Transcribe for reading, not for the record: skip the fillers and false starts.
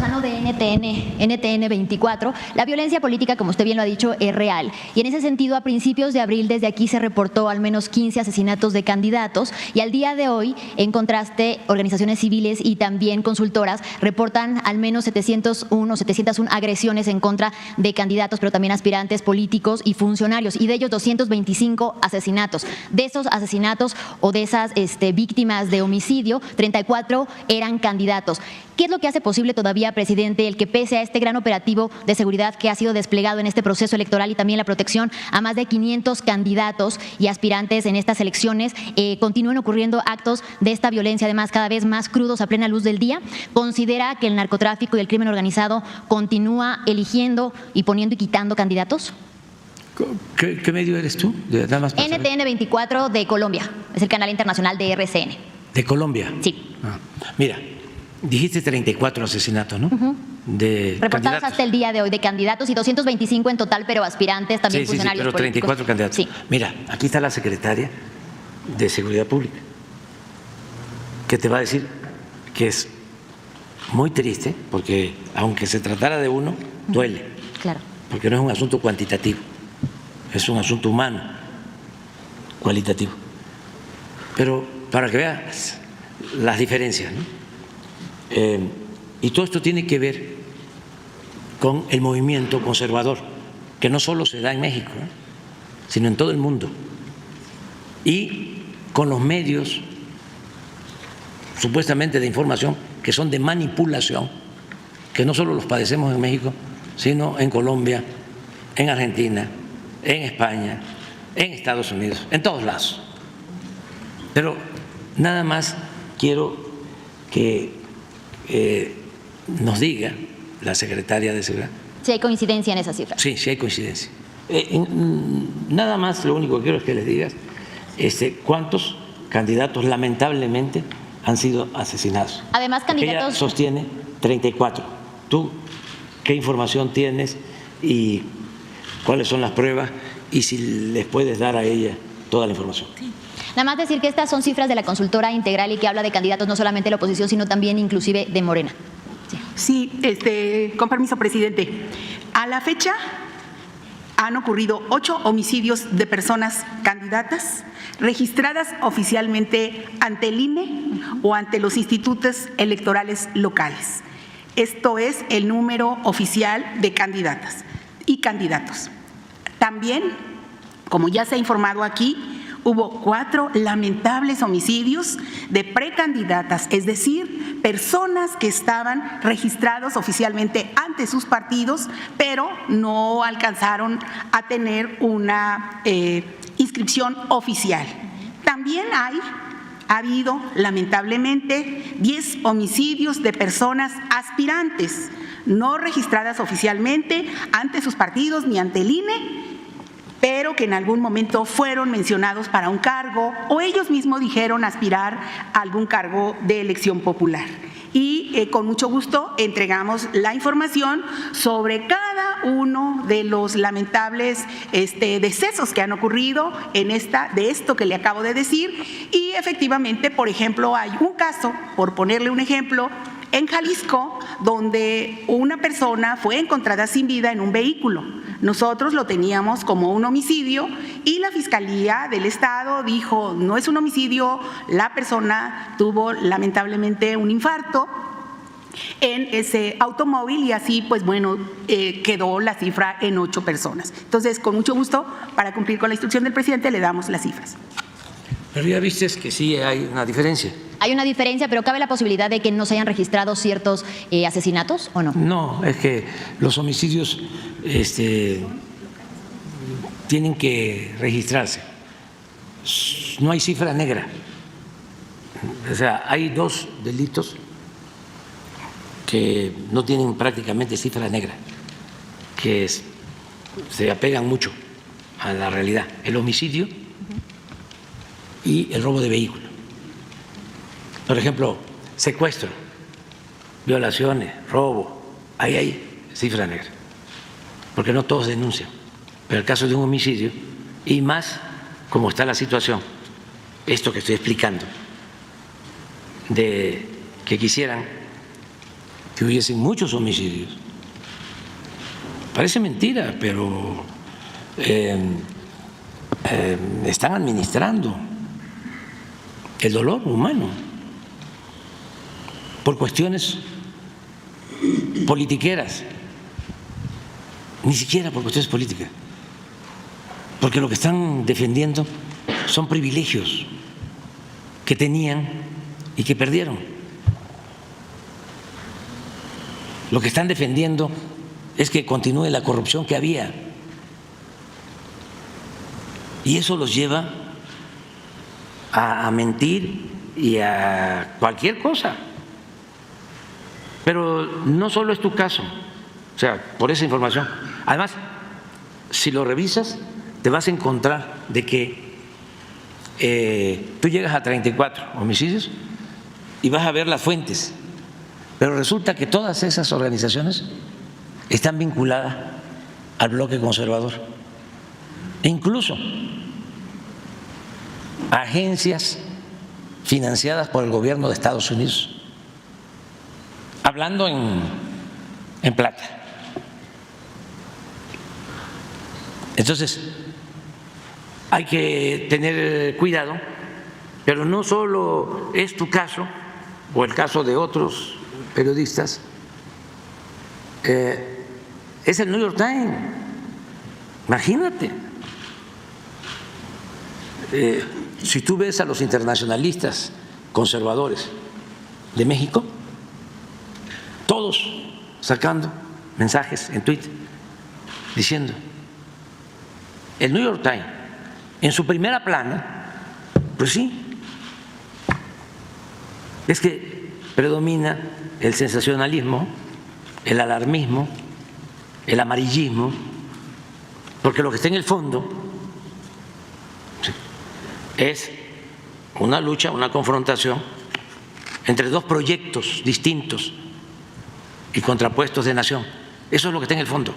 Lozano de NTN 24, la violencia política, como usted bien lo ha dicho, es real. Y en ese sentido, a principios de abril, desde aquí se reportó al menos 15 asesinatos de candidatos y al día de hoy, en contraste, organizaciones civiles y también consultoras reportan al menos 701 agresiones en contra de candidatos, pero también aspirantes políticos y funcionarios, y de ellos 225 asesinatos. De esos asesinatos o de esas víctimas de homicidio, 34 eran candidatos. ¿Qué es lo que hace posible todavía, presidente, el que pese a este gran operativo de seguridad que ha sido desplegado en este proceso electoral y también la protección a más de 500 candidatos y aspirantes en estas elecciones, continúen ocurriendo actos de esta violencia, además cada vez más crudos a plena luz del día? ¿Considera que el narcotráfico y el crimen organizado continúa eligiendo y poniendo y quitando candidatos? ¿Qué medio eres tú? NTN 24 de Colombia, es el canal internacional de RCN. ¿De Colombia? Sí. Mira, dijiste 34 asesinatos, ¿no? De reportados candidatos. hasta el día de hoy de candidatos y 225 en total, pero aspirantes, también funcionarios pero políticos. 34 candidatos. Sí. Mira, aquí está la secretaria de Seguridad Pública, que te va a decir que es muy triste, porque aunque se tratara de uno, duele. Claro. Porque no es un asunto cuantitativo, es un asunto humano, cualitativo. Pero para que veas las diferencias, ¿no? Y todo esto tiene que ver con el movimiento conservador, que no solo se da en México, sino en todo el mundo, y con los medios supuestamente de información que son de manipulación, que no solo los padecemos en México, sino en Colombia, en Argentina, en España, en Estados Unidos, en todos lados. Pero nada más quiero que nos diga la secretaria de Seguridad. Si hay coincidencia en esa cifra. Sí, sí hay coincidencia. Nada más lo único que quiero es que les digas cuántos candidatos lamentablemente han sido asesinados. Además, candidatos. Ella sostiene 34. ¿Tú qué información tienes y cuáles son las pruebas y si les puedes dar a ella toda la información? Sí. Nada más decir que estas son cifras de la consultora Integral y que habla de candidatos no solamente de la oposición, sino también inclusive de Morena. Sí, con permiso, presidente. A la fecha han ocurrido 8 homicidios de personas candidatas registradas oficialmente ante el INE o ante los institutos electorales locales. Esto es el número oficial de candidatas y candidatos. También, como ya se ha informado aquí, hubo 4 lamentables homicidios de precandidatas, es decir, personas que estaban registrados oficialmente ante sus partidos, pero no alcanzaron a tener una inscripción oficial. También ha habido, lamentablemente, 10 homicidios de personas aspirantes, no registradas oficialmente ante sus partidos ni ante el INE, pero que en algún momento fueron mencionados para un cargo o ellos mismos dijeron aspirar a algún cargo de elección popular. Y con mucho gusto entregamos la información sobre cada uno de los lamentables decesos que han ocurrido de esto que le acabo de decir. Y efectivamente, por ejemplo, hay un caso, por ponerle un ejemplo, en Jalisco, donde una persona fue encontrada sin vida en un vehículo. Nosotros lo teníamos como un homicidio y la Fiscalía del Estado dijo, no es un homicidio, la persona tuvo lamentablemente un infarto en ese automóvil y así, pues bueno, quedó la cifra en 8 personas. Entonces, con mucho gusto, para cumplir con la instrucción del presidente, le damos las cifras. Pero ya viste que sí hay una diferencia. Hay una diferencia, pero ¿cabe la posibilidad de que no se hayan registrado ciertos asesinatos o no? No, es que los homicidios tienen que registrarse. No hay cifra negra. O sea, hay 2 delitos que no tienen prácticamente cifra negra, que se apegan mucho a la realidad. El homicidio y el robo de vehículo. Por ejemplo, secuestro, violaciones, robo, ahí hay cifra negra, porque no todos denuncian. Pero el caso de un homicidio, y más como está la situación, esto que estoy explicando, de que quisieran que hubiesen muchos homicidios. Parece mentira, pero están administrando el dolor humano por cuestiones politiqueras, ni siquiera por cuestiones políticas, porque lo que están defendiendo son privilegios que tenían y que perdieron. Lo que están defendiendo es que continúe la corrupción que había, y eso los lleva a mentir y a cualquier cosa. Pero no solo es tu caso, o sea, por esa información. Además, si lo revisas, te vas a encontrar de que tú llegas a 34 homicidios y vas a ver las fuentes, pero resulta que todas esas organizaciones están vinculadas al bloque conservador, e incluso agencias financiadas por el gobierno de Estados Unidos, hablando en plata. Entonces, hay que tener cuidado, pero no solo es tu caso o el caso de otros periodistas, es el New York Times. Imagínate, si tú ves a los internacionalistas conservadores de México, todos sacando mensajes en Twitter diciendo: el New York Times en su primera plana, pues sí, es que predomina el sensacionalismo, el alarmismo, el amarillismo, porque lo que está en el fondo es una lucha, una confrontación entre dos proyectos distintos y contrapuestos de nación. Eso es lo que está en el fondo.